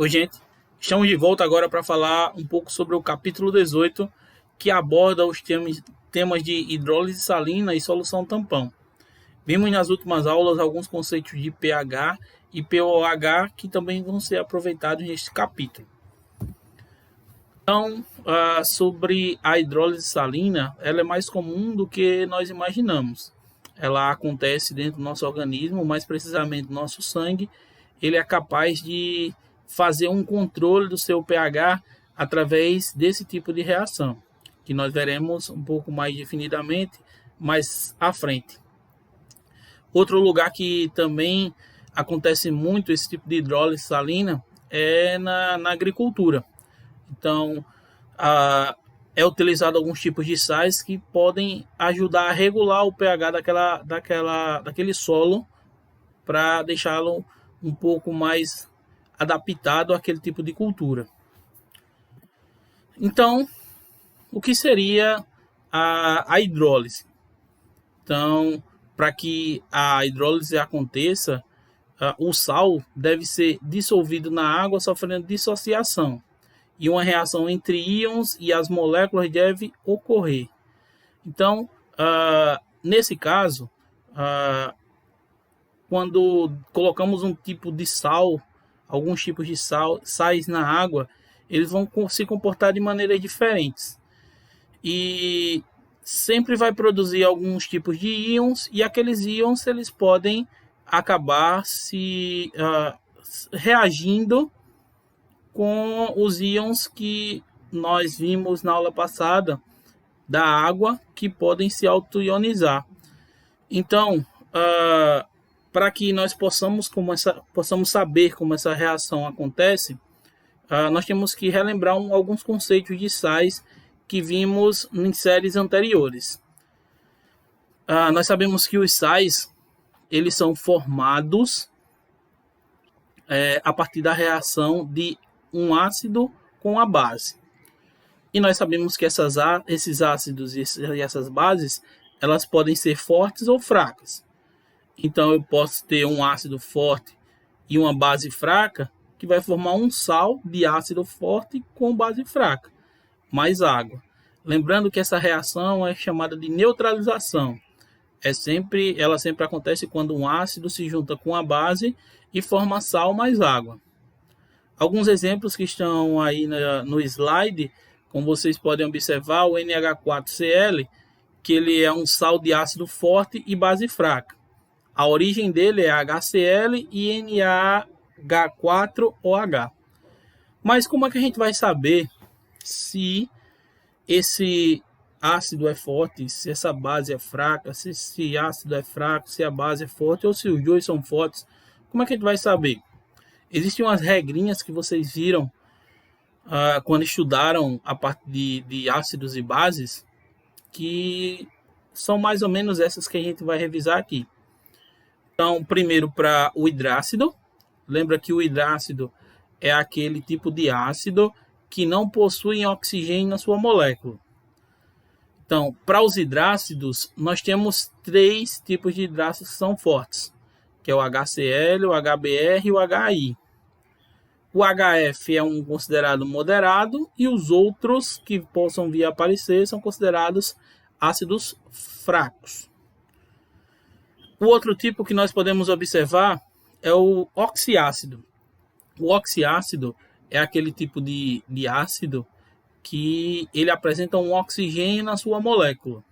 Oi, gente. Estamos de volta agora para falar um pouco sobre o capítulo 18, que aborda os temas de hidrólise salina e solução tampão. Vimos nas últimas aulas alguns conceitos de pH e pOH que também vão ser aproveitados neste capítulo. Então, sobre a hidrólise salina, ela é mais comum do que nós imaginamos. Ela acontece dentro do nosso organismo, mais precisamente no nosso sangue. Ele é capaz de fazer um controle do seu pH através desse tipo de reação, que nós veremos um pouco mais definidamente mais à frente. Outro lugar que também acontece muito esse tipo de hidrólise salina é na agricultura. Então, é utilizado alguns tipos de sais que podem ajudar a regular o pH daquele solo para deixá-lo um pouco mais adaptado àquele tipo de cultura. Então, o que seria a hidrólise? Então, para que a hidrólise aconteça, o sal deve ser dissolvido na água sofrendo dissociação e uma reação entre íons e as moléculas deve ocorrer. Então, nesse caso, quando colocamos um tipo de sal, alguns tipos de sais na água, eles vão se comportar de maneiras diferentes. E sempre vai produzir alguns tipos de íons, e aqueles íons eles podem acabar se reagindo com os íons que nós vimos na aula passada da água, que podem se auto-ionizar. Então, para que nós possamos saber como essa reação acontece, nós temos que relembrar alguns conceitos de sais que vimos em séries anteriores. Nós sabemos que os sais eles são formados a partir da reação de um ácido com a base. E nós sabemos que esses ácidos e essas bases elas podem ser fortes ou fracas. Então eu posso ter um ácido forte e uma base fraca, que vai formar um sal de ácido forte com base fraca, mais água. Lembrando que essa reação é chamada de neutralização. Ela sempre acontece quando um ácido se junta com a base e forma sal mais água. Alguns exemplos que estão aí no slide, como vocês podem observar, o NH4Cl, que ele é um sal de ácido forte e base fraca. A origem dele é HCl e NaH4OH. Mas como é que a gente vai saber se esse ácido é forte, se essa base é fraca, se esse ácido é fraco, se a base é forte ou se os dois são fortes? Como é que a gente vai saber? Existem umas regrinhas que vocês viram quando estudaram a parte de ácidos e bases, que são mais ou menos essas que a gente vai revisar aqui. Então, primeiro para o hidrácido. Lembra que o hidrácido é aquele tipo de ácido que não possui oxigênio na sua molécula. Então, para os hidrácidos, nós temos 3 tipos de hidrácidos que são fortes, que é o HCl, o HBr e o HI. O HF é um considerado moderado e os outros que possam vir a aparecer são considerados ácidos fracos. O outro tipo que nós podemos observar é o oxiácido. O oxiácido é aquele tipo de ácido que ele apresenta um oxigênio na sua molécula.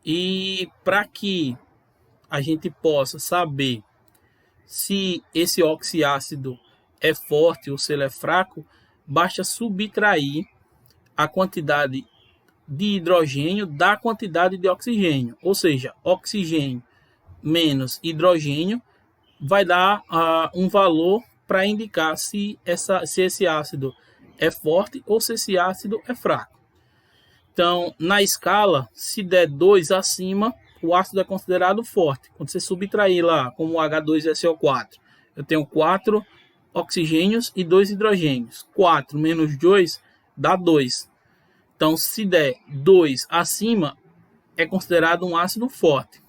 E para que a gente possa saber se esse oxiácido é forte ou se ele é fraco, basta subtrair a quantidade de hidrogênio da quantidade de oxigênio. Ou seja, oxigênio menos hidrogênio vai dar um valor para indicar se esse ácido é forte ou se esse ácido é fraco. Então, na escala, se der 2 acima, o ácido é considerado forte. Quando você subtrair lá, como o H2SO4, eu tenho 4 oxigênios e 2 hidrogênios. 4 menos 2 dá 2. Então, se der 2 acima, é considerado um ácido forte.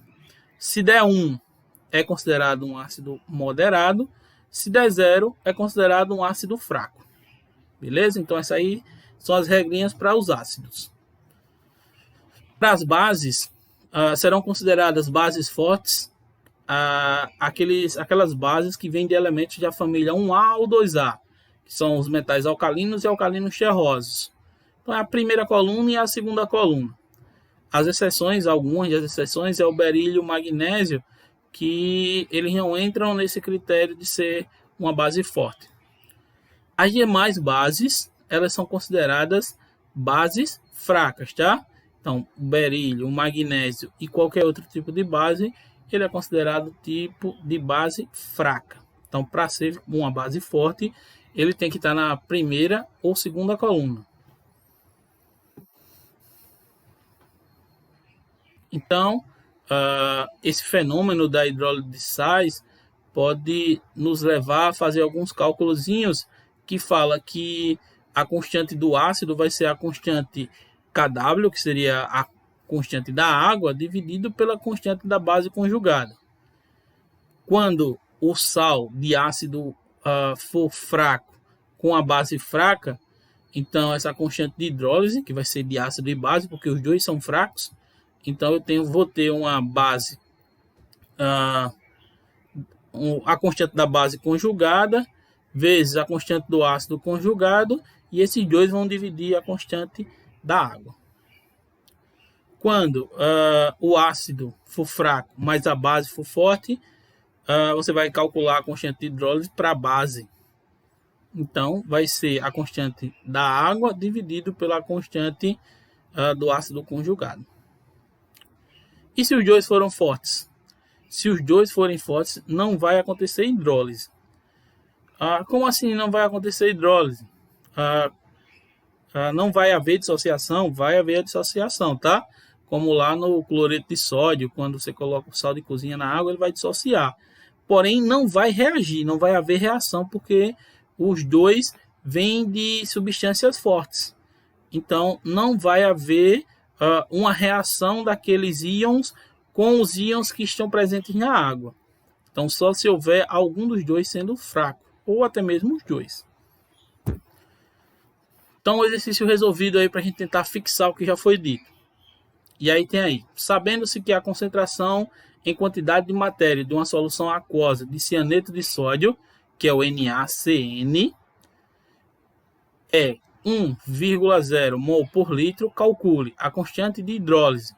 Se der 1, é considerado um ácido moderado. Se der 0, é considerado um ácido fraco. Beleza? Então, essas aí são as regrinhas para os ácidos. Para as bases, serão consideradas bases fortes aquelas bases que vêm de elementos da família 1A ou 2A, que são os metais alcalinos e alcalinos terrosos. Então, é a primeira coluna e a segunda coluna. Algumas das exceções, é o berílio e o magnésio, que eles não entram nesse critério de ser uma base forte. As demais bases, elas são consideradas bases fracas, tá? Então, o berílio, o magnésio e qualquer outro tipo de base, ele é considerado tipo de base fraca. Então, para ser uma base forte, ele tem que estar na primeira ou segunda coluna. Então, esse fenômeno da hidrólise de sais pode nos levar a fazer alguns cálculozinhos que fala que a constante do ácido vai ser a constante Kw, que seria a constante da água, dividido pela constante da base conjugada. Quando o sal de ácido for fraco com a base fraca, então essa constante de hidrólise, que vai ser de ácido e base, porque os dois são fracos, então vou ter uma base, a constante da base conjugada, vezes a constante do ácido conjugado, e esses dois vão dividir a constante da água. Quando o ácido for fraco, mas a base for forte, você vai calcular a constante de hidrólise para a base. Então, vai ser a constante da água dividido pela constante do ácido conjugado. E se os dois foram fortes? Se os dois forem fortes, não vai acontecer hidrólise. Como assim não vai acontecer hidrólise? Não vai haver dissociação? Vai haver a dissociação, tá? Como lá no cloreto de sódio, quando você coloca o sal de cozinha na água, ele vai dissociar. Porém, não vai reagir, não vai haver reação, porque os dois vêm de substâncias fortes. Então, não vai haver uma reação daqueles íons com os íons que estão presentes na água. Então, só se houver algum dos dois sendo fraco, ou até mesmo os dois. Então, o exercício resolvido aí para a gente tentar fixar o que já foi dito. E aí tem aí, sabendo-se que a concentração em quantidade de matéria de uma solução aquosa de cianeto de sódio, que é o NaCN, é 1,0 mol por litro, calcule a constante de hidrólise.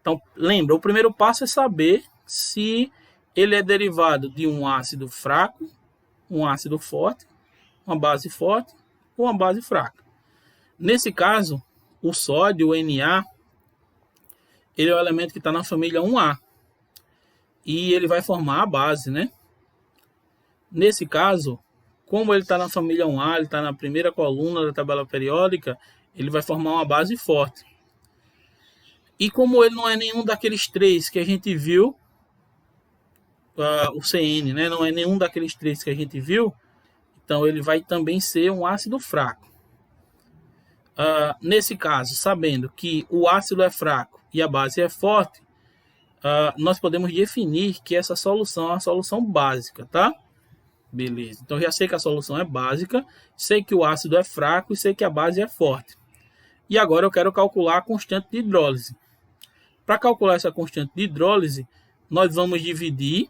Então, lembra, o primeiro passo é saber se ele é derivado de um ácido fraco, um ácido forte, uma base forte ou uma base fraca. Nesse caso, o sódio, o Na, ele é o elemento que está na família 1A. E ele vai formar a base, né? Nesse caso, como ele está na família 1A, ele está na primeira coluna da tabela periódica, ele vai formar uma base forte. E como ele não é nenhum daqueles três que a gente viu, o CN, né? Não é nenhum daqueles três que a gente viu, então ele vai também ser um ácido fraco. Nesse caso, sabendo que o ácido é fraco e a base é forte, nós podemos definir que essa solução é uma solução básica, tá? Beleza. Então, já sei que a solução é básica, sei que o ácido é fraco e sei que a base é forte. E agora eu quero calcular a constante de hidrólise. Para calcular essa constante de hidrólise, nós vamos dividir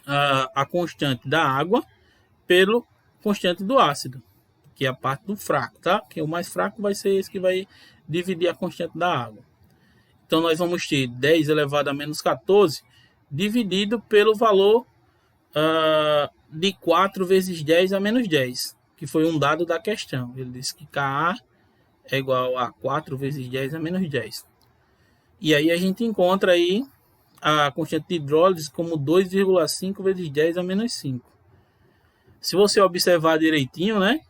a constante da água pelo constante do ácido, que é a parte do fraco, tá? Que o mais fraco vai ser esse que vai dividir a constante da água. Então, nós vamos ter 10 elevado a menos 14 dividido pelo valor de 4 vezes 10 a menos 10, que foi um dado da questão. Ele disse que Ka é igual a 4 vezes 10 a menos 10. E aí a gente encontra aí a constante de hidrólise como 2,5 vezes 10 a menos 5. Se você observar direitinho, né?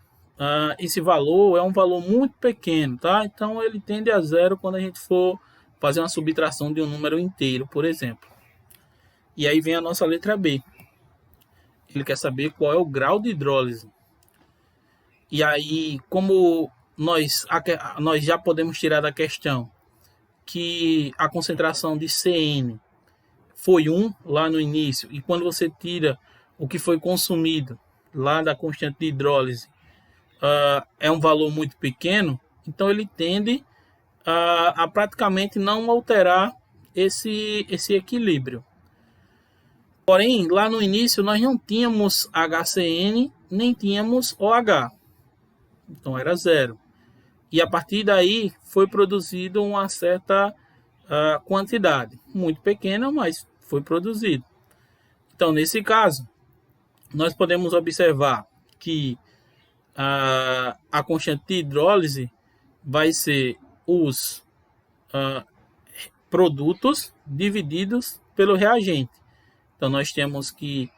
Esse valor é um valor muito pequeno, tá? Então ele tende a zero quando a gente for fazer uma subtração de um número inteiro, por exemplo. E aí vem a nossa letra B. Ele quer saber qual é o grau de hidrólise. E aí, como nós já podemos tirar da questão que a concentração de CN foi 1 lá no início, e quando você tira o que foi consumido lá da constante de hidrólise é um valor muito pequeno, então ele tende a praticamente não alterar esse equilíbrio. Porém, lá no início nós não tínhamos HCN nem tínhamos OH, então era zero. E a partir daí foi produzido uma certa quantidade, muito pequena, mas foi produzido. Então, nesse caso, nós podemos observar que a constante de hidrólise vai ser os produtos divididos pelo reagente. Então, nós temos que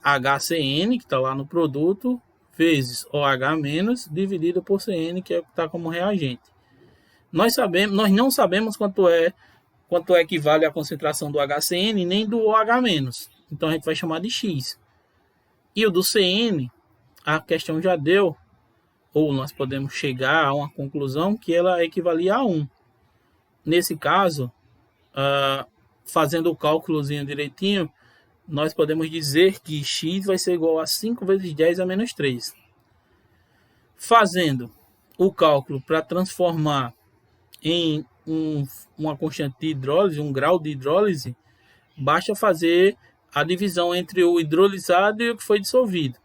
HCN, que está lá no produto, vezes OH- dividido por CN, que é o que está como reagente. Nós não sabemos quanto equivale a concentração do HCN nem do OH-. Então, a gente vai chamar de X. E o do CN, a questão já deu, ou nós podemos chegar a uma conclusão que ela equivalia a 1. Nesse caso, fazendo o cálculozinho direitinho, nós podemos dizer que x vai ser igual a 5 vezes 10 a menos 3. Fazendo o cálculo para transformar em uma constante de hidrólise, um grau de hidrólise, basta fazer a divisão entre o hidrolisado e o que foi dissolvido.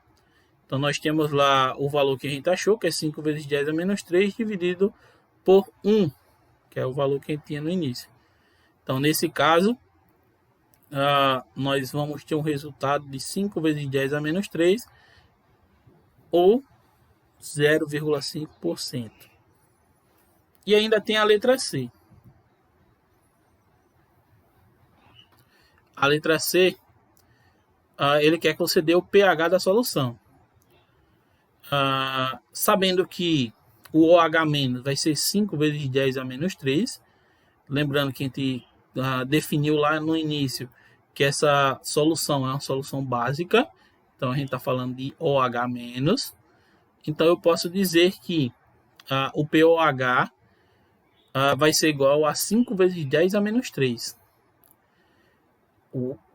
Então, nós temos lá o valor que a gente achou, que é 5 vezes 10 a menos 3, dividido por 1, que é o valor que a gente tinha no início. Então, nesse caso, nós vamos ter um resultado de 5 vezes 10 a menos 3, ou 0,5%. E ainda tem a letra C. A letra C, ele quer que você dê o pH da solução. Sabendo que o OH- vai ser 5 vezes 10 a menos 3. Lembrando que a gente definiu lá no início que essa solução é uma solução básica. Então, a gente está falando de OH-. Então, eu posso dizer que o POH vai ser igual a 5 vezes 10 a menos 3.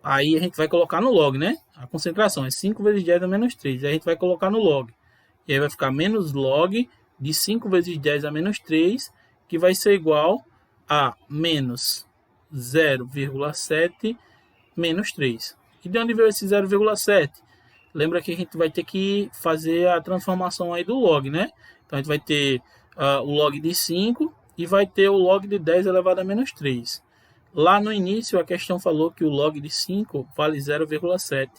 Aí a gente vai colocar no log, né? A concentração é 5 vezes 10 a menos 3. Aí a gente vai colocar no log. E aí vai ficar menos log de 5 vezes 10 a menos 3, que vai ser igual a menos 0,7 menos 3. E de onde veio esse 0,7? Lembra que a gente vai ter que fazer a transformação aí do log, né? Então, a gente vai ter o log de 5 e vai ter o log de 10 elevado a menos 3. Lá no início, a questão falou que o log de 5 vale 0,7.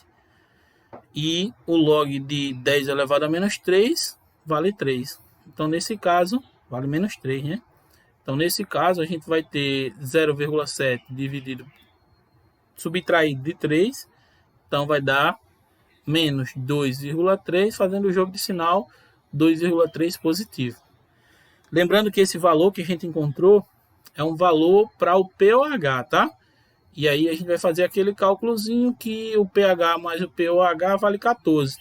E o log de 10 elevado a menos 3 vale 3. Então, nesse caso, vale menos 3, né? Então, nesse caso, a gente vai ter 0,7 dividido, subtraído de 3. Então, vai dar menos 2,3, fazendo o jogo de sinal 2,3 positivo. Lembrando que esse valor que a gente encontrou é um valor para o pOH, tá? E aí a gente vai fazer aquele cálculozinho que o pH mais o pOH vale 14.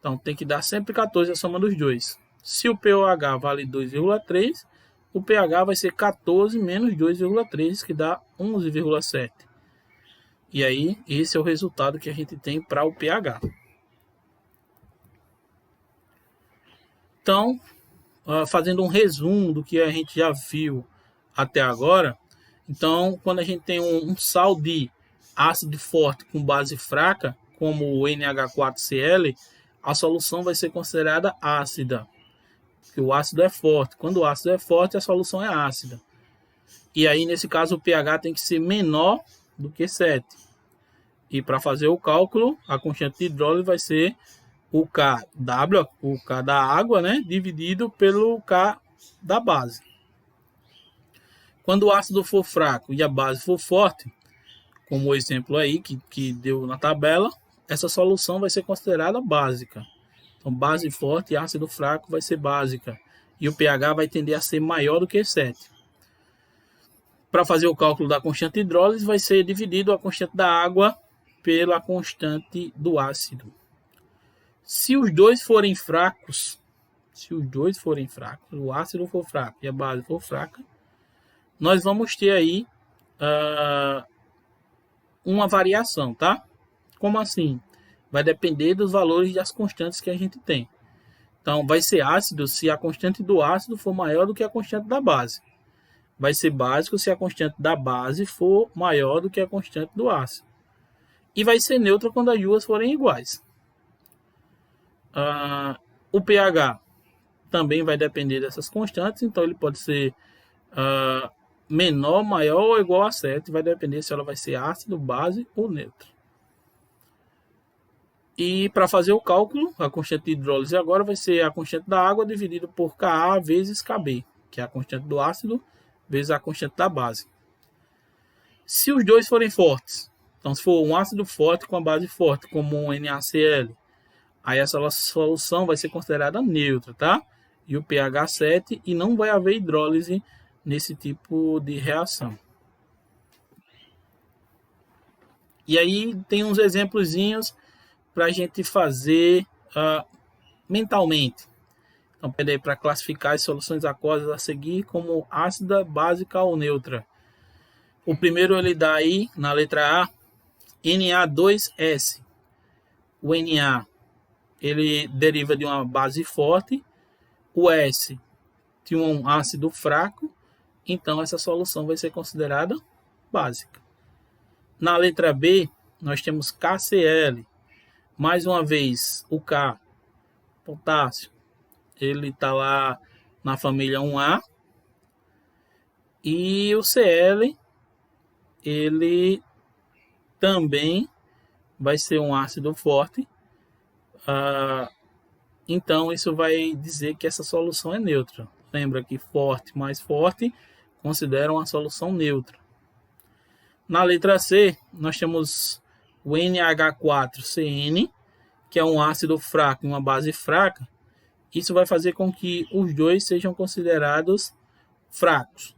Então tem que dar sempre 14 a soma dos dois. Se o pOH vale 2,3, o pH vai ser 14 menos 2,3, que dá 11,7. E aí esse é o resultado que a gente tem para o pH. Então, fazendo um resumo do que a gente já viu até agora. Então, quando a gente tem um sal de ácido forte com base fraca, como o NH4Cl, a solução vai ser considerada ácida, porque o ácido é forte. Quando o ácido é forte, a solução é ácida. E aí, nesse caso, o pH tem que ser menor do que 7. E para fazer o cálculo, a constante de hidrólise vai ser o KW, o K da água, né, dividido pelo K da base. Quando o ácido for fraco e a base for forte, como o exemplo aí que deu na tabela, essa solução vai ser considerada básica. Então, base forte e ácido fraco vai ser básica. E o pH vai tender a ser maior do que 7. Para fazer o cálculo da constante de hidrólise, vai ser dividido a constante da água pela constante do ácido. Se os dois forem fracos, o ácido for fraco e a base for fraca, nós vamos ter aí uma variação, tá? Como assim? Vai depender dos valores das constantes que a gente tem. Então, vai ser ácido se a constante do ácido for maior do que a constante da base. Vai ser básico se a constante da base for maior do que a constante do ácido. E vai ser neutro quando as duas forem iguais. O pH também vai depender dessas constantes, então ele pode ser menor, maior ou igual a 7, vai depender se ela vai ser ácido, base ou neutro. E para fazer o cálculo, a constante de hidrólise agora vai ser a constante da água dividido por Ka vezes Kb, que é a constante do ácido vezes a constante da base. Se os dois forem fortes, então se for um ácido forte com a base forte, como um NaCl, aí essa solução vai ser considerada neutra, tá? E o pH 7 e não vai haver hidrólise nesse tipo de reação. E aí tem uns exemplozinhos para a gente fazer mentalmente. Então, peraí, para classificar as soluções aquosas a seguir como ácida, básica ou neutra. O primeiro ele dá aí, na letra A, Na2S. O Na, ele deriva de uma base forte, o S de um ácido fraco, então essa solução vai ser considerada básica. Na letra B, nós temos KCl. Mais uma vez, o K, potássio, ele está lá na família 1A. E o Cl, ele também vai ser um ácido forte. Então, isso vai dizer que essa solução é neutra. Lembra que forte mais forte consideram a solução neutra. Na letra C, nós temos o NH4CN, que é um ácido fraco e uma base fraca. Isso vai fazer com que os dois sejam considerados fracos.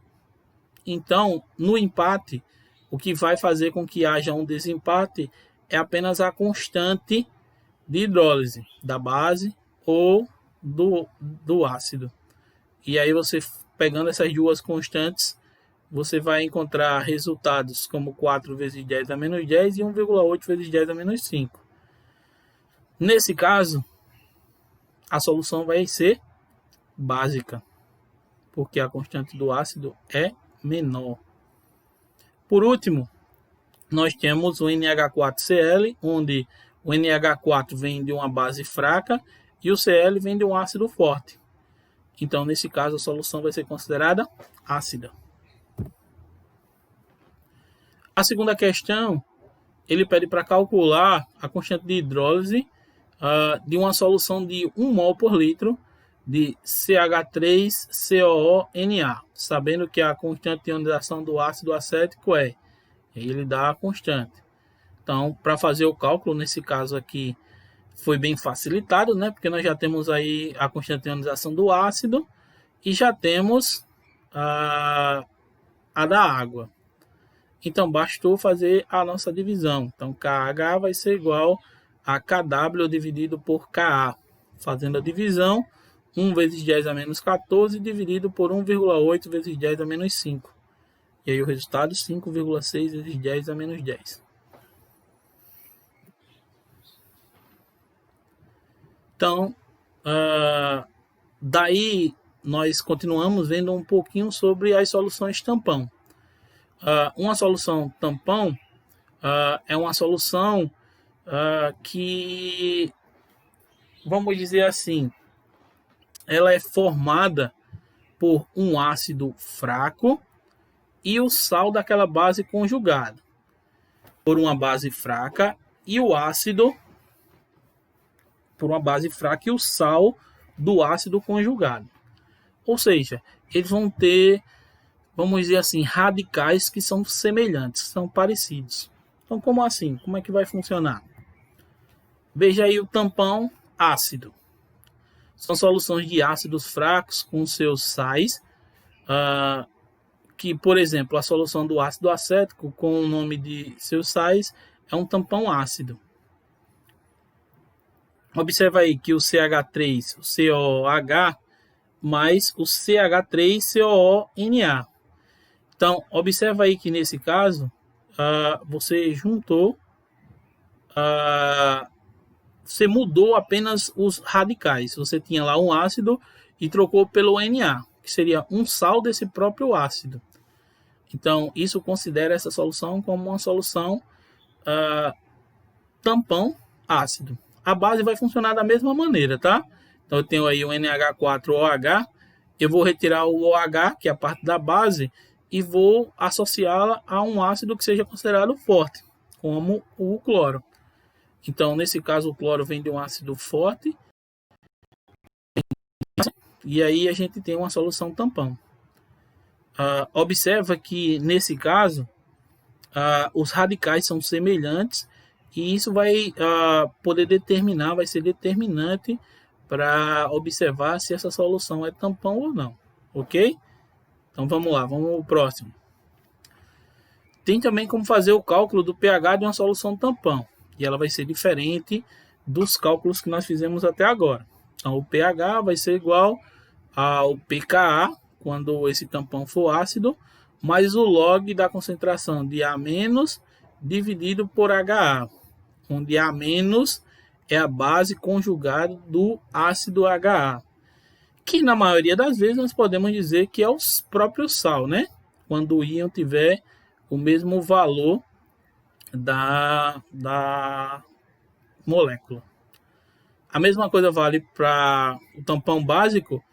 Então, no empate, o que vai fazer com que haja um desempate é apenas a constante de hidrólise da base ou do ácido. E aí você, pegando essas duas constantes, você vai encontrar resultados como 4 vezes 10 a menos 10 e 1,8 vezes 10 a menos 5. Nesse caso, a solução vai ser básica, porque a constante do ácido é menor. Por último, nós temos o NH4Cl, onde o NH4 vem de uma base fraca e o Cl vem de um ácido forte. Então, nesse caso, a solução vai ser considerada ácida. A segunda questão, ele pede para calcular a constante de hidrólise de uma solução de 1 mol por litro de CH3COONA, sabendo que a constante de ionização do ácido acético é, ele dá a constante. Então, para fazer o cálculo, nesse caso aqui, foi bem facilitado, né? Porque nós já temos aí a constante de ionização do ácido e já temos a da água. Então, bastou fazer a nossa divisão. Então, KH vai ser igual a KW dividido por KA. Fazendo a divisão, 1 vezes 10 a menos 14 dividido por 1,8 vezes 10 a menos 5. E aí o resultado, 5,6 vezes 10 a menos 10. Então, daí nós continuamos vendo um pouquinho sobre as soluções tampão. Uma solução tampão é uma solução que, vamos dizer assim, ela é formada por um ácido fraco e o sal daquela base conjugada. Por uma base fraca e o ácido por uma base fraca e o sal do ácido conjugado. Ou seja, eles vão ter, vamos dizer assim, radicais que são semelhantes, são parecidos. Então, como assim? Como é que vai funcionar? Veja aí o tampão ácido. São soluções de ácidos fracos com seus sais, que, por exemplo, a solução do ácido acético com o nome de seus sais é um tampão ácido. Observa aí que o CH3, o COOH, mais o CH3COONA. Então, observa aí que nesse caso, você juntou você mudou apenas os radicais. Você tinha lá um ácido e trocou pelo Na, que seria um sal desse próprio ácido. Então, isso considera essa solução como uma solução tampão ácido. A base vai funcionar da mesma maneira, tá? Então, eu tenho aí o NH4OH, eu vou retirar o OH, que é a parte da base, e vou associá-la a um ácido que seja considerado forte, como o cloro. Então, nesse caso, o cloro vem de um ácido forte, e aí a gente tem uma solução tampão. Observa que, nesse caso, os radicais são semelhantes, e isso vai poder determinar, vai ser determinante para observar se essa solução é tampão ou não, ok? Então vamos lá, vamos ao próximo. Tem também como fazer o cálculo do pH de uma solução tampão, e ela vai ser diferente dos cálculos que nós fizemos até agora. Então o pH vai ser igual ao pKa, quando esse tampão for ácido, mais o log da concentração de A- dividido por HA, onde A- é a base conjugada do ácido HA, que na maioria das vezes nós podemos dizer que é o próprio sal, né? Quando o íon tiver o mesmo valor da molécula. A mesma coisa vale para o tampão básico,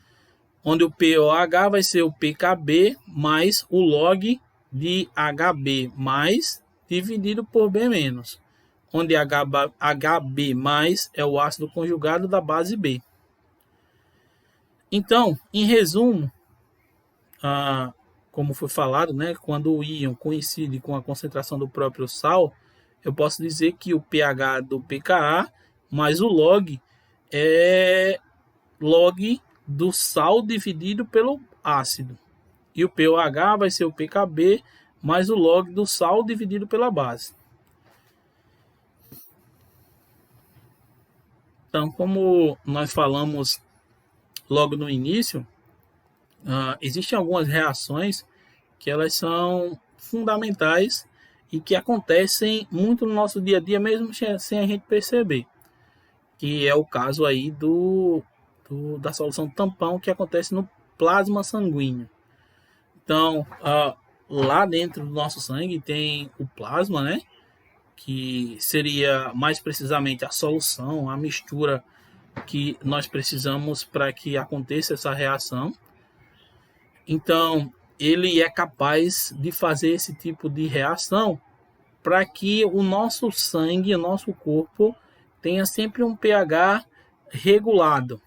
onde o POH vai ser o PKB mais o log de HB mais dividido por B menos, onde HB mais é o ácido conjugado da base B. Então, em resumo, como foi falado, né, quando o íon coincide com a concentração do próprio sal, eu posso dizer que o pH do pKa mais o log é log do sal dividido pelo ácido. E o pOH vai ser o pKb mais o log do sal dividido pela base. Então, como nós falamos logo no início, existem algumas reações que elas são fundamentais e que acontecem muito no nosso dia a dia, mesmo sem a gente perceber. Que é o caso aí da solução tampão que acontece no plasma sanguíneo. Então, lá dentro do nosso sangue tem o plasma, né? Que seria mais precisamente a solução, a mistura que nós precisamos para que aconteça essa reação. Então, ele é capaz de fazer esse tipo de reação para que o nosso sangue, o nosso corpo, tenha sempre um pH regulado.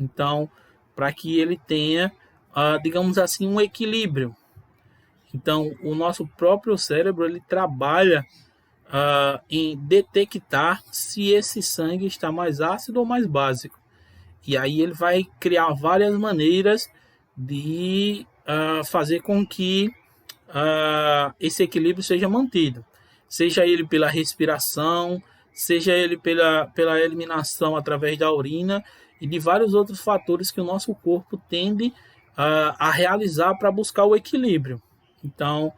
Então, para que ele tenha, digamos assim, um equilíbrio. Então, o nosso próprio cérebro ele trabalha em detectar se esse sangue está mais ácido ou mais básico. E aí ele vai criar várias maneiras de fazer com que esse equilíbrio seja mantido. Seja ele pela respiração, seja ele pela eliminação através da urina e de vários outros fatores que o nosso corpo tende a realizar para buscar o equilíbrio. Então,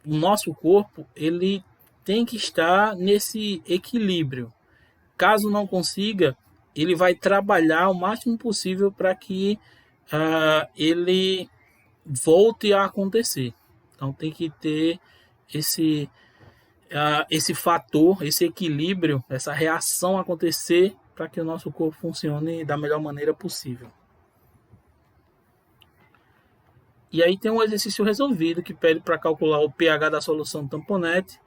o nosso corpo ele tem que estar nesse equilíbrio. Caso não consiga, ele vai trabalhar o máximo possível para que ele volte a acontecer. Então tem que ter esse fator, esse equilíbrio, essa reação acontecer para que o nosso corpo funcione da melhor maneira possível. E aí tem um exercício resolvido que pede para calcular o pH da solução tamponante,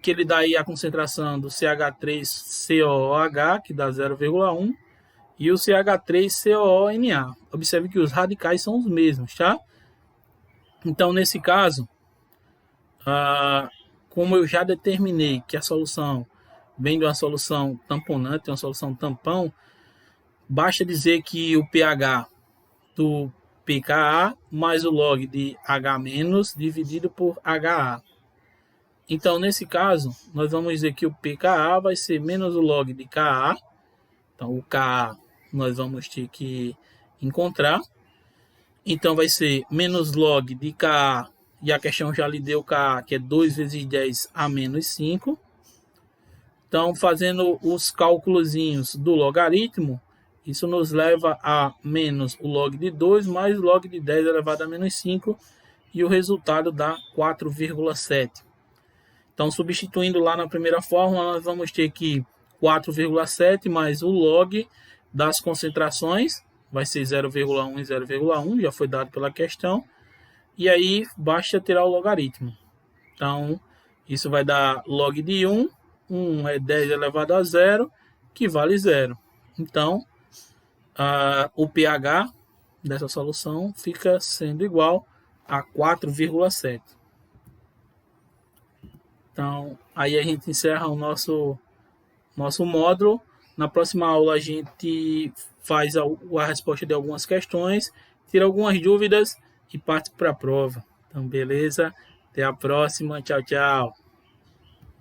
que ele dá aí a concentração do CH3COOH, que dá 0,1, e o CH3COONA. Observe que os radicais são os mesmos, tá? Então, nesse caso, como eu já determinei que a solução vem de uma solução tamponante, uma solução tampão, basta dizer que o pH do pKa mais o log de H- dividido por HA. Então, nesse caso, nós vamos dizer que o pKa vai ser menos o log de Ka. Então, o Ka nós vamos ter que encontrar. Então, vai ser menos log de Ka e a questão já lhe deu K, que é 2 vezes 10 a menos 5. Então, fazendo os cálculozinhos do logaritmo, isso nos leva a menos o log de 2 mais o log de 10 elevado a menos 5, e o resultado dá 4,7. Então, substituindo lá na primeira fórmula, nós vamos ter que 4,7 mais o log das concentrações, vai ser 0,1 e 0,1, já foi dado pela questão, e aí basta tirar o logaritmo. Então, isso vai dar log de 1, 1 é 10 elevado a 0, que vale 0. Então, o pH dessa solução fica sendo igual a 4,7. Então, aí a gente encerra o nosso módulo. Na próxima aula a gente faz a resposta de algumas questões, tira algumas dúvidas e parte para a prova. Então, beleza? Até a próxima. Tchau, tchau.